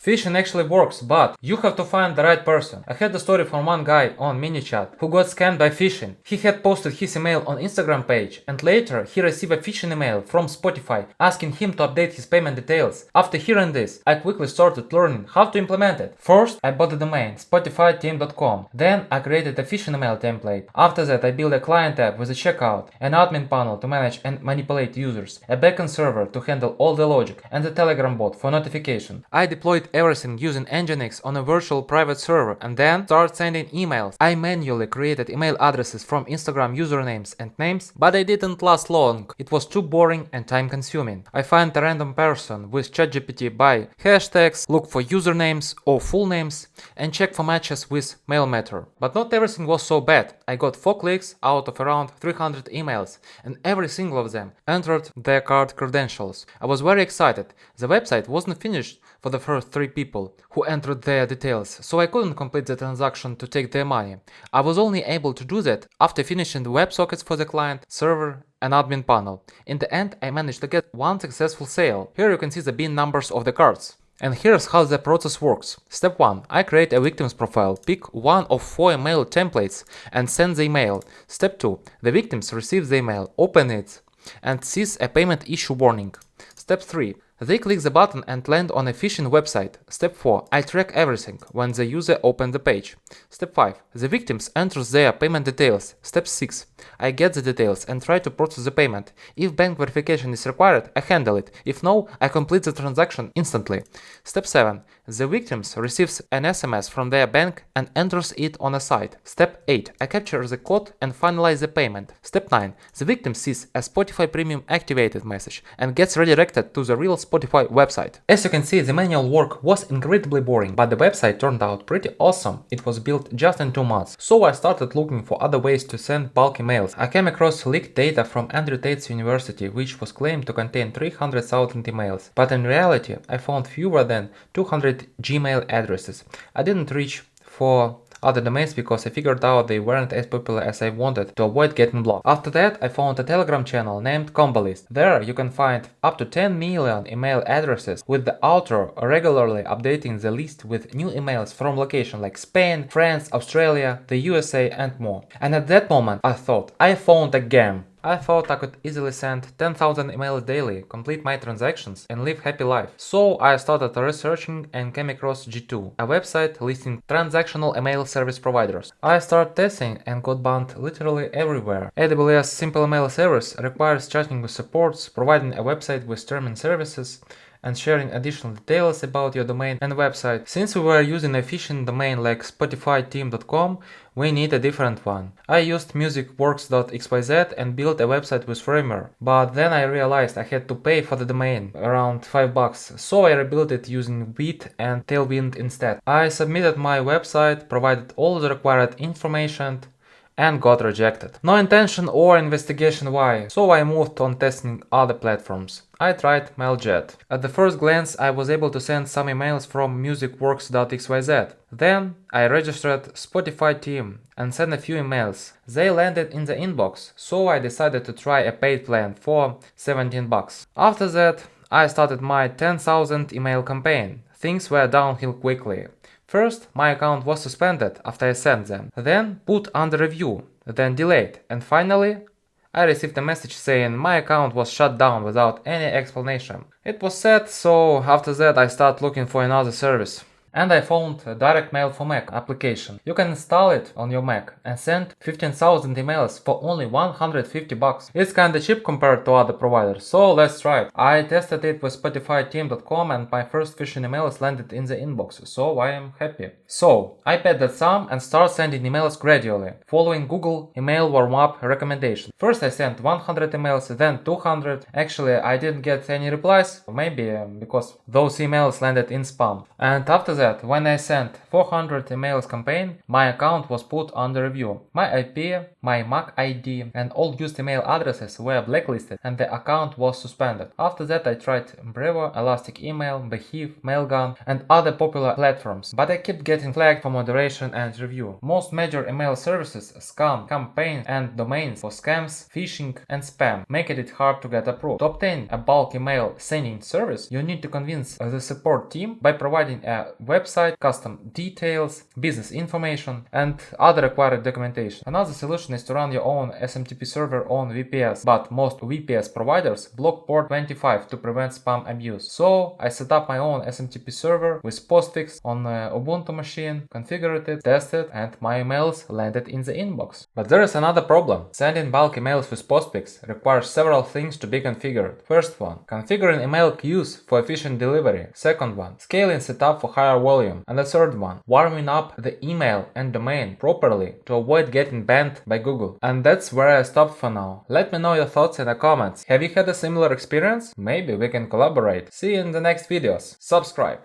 Phishing actually works, but you have to find the right person. I had a story from one guy on MiniChat who got scammed by phishing. He had posted his email on Instagram page, and later he received a phishing email from Spotify asking him to update his payment details. After hearing this, I quickly started learning how to implement it. First, I bought the domain spotifyteam.com. Then I created a phishing email template. After that, I built a client app with a checkout, an admin panel to manage and manipulate users, a backend server to handle all the logic, and a Telegram bot for notification. I deployed everything using Nginx on a virtual private server and then started sending emails. I manually created email addresses from Instagram usernames and names, but it didn't last long. It was too boring and time consuming. I find a random person with ChatGPT by hashtags, look for usernames or full names, and check for matches with Mailmeter. But not everything was so bad. I got 4 clicks out of around 300 emails, and every single of them entered their card credentials. I was very excited. The website wasn't finished for the first 3 people who entered their details, so I couldn't complete the transaction to take their money. I was only able to do that after finishing the WebSockets for the client, server, and admin panel. In the end, I managed to get one successful sale. Here you can see the bin numbers of the cards. And here's how the process works. Step 1. I create a victim's profile, pick one of 4 email templates and send the email. Step 2. The victims receive the email, open it, and sees a payment issue warning. Step 3. They click the button and land on a phishing website. Step 4. I track everything when the user opens the page. Step 5. The victims enters their payment details. Step 6. I get the details and try to process the payment. If bank verification is required, I handle it. If no, I complete the transaction instantly. Step 7. The victims receives an SMS from their bank and enters it on a site. Step 8. I capture the code and finalize the payment. Step 9. The victim sees a Spotify Premium activated message and gets redirected to the real Spotify website. As you can see, the manual work was incredibly boring, but the website turned out pretty awesome. It was built just in 2 months. So I started looking for other ways to send bulk emails. I came across leaked data from Andrew Tate's university, which was claimed to contain 300,000 emails. But in reality, I found fewer than 200 Gmail addresses. I didn't reach for other domains because I figured out they weren't as popular as I wanted to avoid getting blocked. After that, I found a Telegram channel named Combo List. There you can find up to 10 million email addresses, with the author regularly updating the list with new emails from locations like Spain, France, Australia, the USA, and more. And at that moment I thought, I found a gem. I thought I could easily send 10,000 emails daily, complete my transactions, and live happy life. So I started researching and came across G2, a website listing transactional email service providers. I started testing and got banned literally everywhere. AWS Simple Email Service requires chatting with supports, providing a website with terms and services, and sharing additional details about your domain and website. Since we were using a phishing domain like spotifyteam.com, we need a different one. I used musicworks.xyz and built a website with Framer, but then I realized I had to pay for the domain, around $5, so I rebuilt it using Wheat and Tailwind instead. I submitted my website, provided all the required information, and got rejected. No intention or investigation why, so I moved on testing other platforms. I tried Mailjet. At the first glance, I was able to send some emails from musicworks.xyz. Then I registered Spotify Team and sent a few emails. They landed in the inbox, so I decided to try a paid plan for $17. After that, I started my 10,000 email campaign. Things were downhill quickly. First, my account was suspended after I sent them, then put under review, then delayed, and finally, I received a message saying my account was shut down without any explanation. It was sad, so after that I started looking for another service. And I found a Direct Mail for Mac application. You can install it on your Mac and send 15,000 emails for only $150. It's kinda cheap compared to other providers, so let's try it. I tested it with spotifyteam.com and my first phishing emails landed in the inbox, so I am happy. So, I paid that sum and started sending emails gradually, following Google email warm-up recommendation. First I sent 100 emails, then 200. Actually, I didn't get any replies, maybe because those emails landed in spam. And after that that when I sent 400 emails campaign, my account was put under review. My IP, my MAC ID and all used email addresses were blacklisted and the account was suspended. After that I tried Brevo, Elastic Email, Behave, Mailgun and other popular platforms, but I kept getting flagged for moderation and review. Most major email services scan campaigns and domains for scams, phishing and spam, making it hard to get approved. To obtain a bulk email sending service, you need to convince the support team by providing a website, custom details, business information and other required documentation. Another solution is to run your own SMTP server on VPS, but most VPS providers block port 25 to prevent spam abuse. So I set up my own SMTP server with postfix on Ubuntu machine, configured it, tested, and my emails landed in the inbox. But there is another problem. Sending bulk emails with postfix requires several things to be configured. First one, configuring email queues for efficient delivery. Second one, scaling setup for higher volume. And the third one, warming up the email and domain properly to avoid getting banned by Google. And that's where I stopped for now. Let me know your thoughts in the comments. Have you had a similar experience? Maybe we can collaborate. See you in the next videos. Subscribe.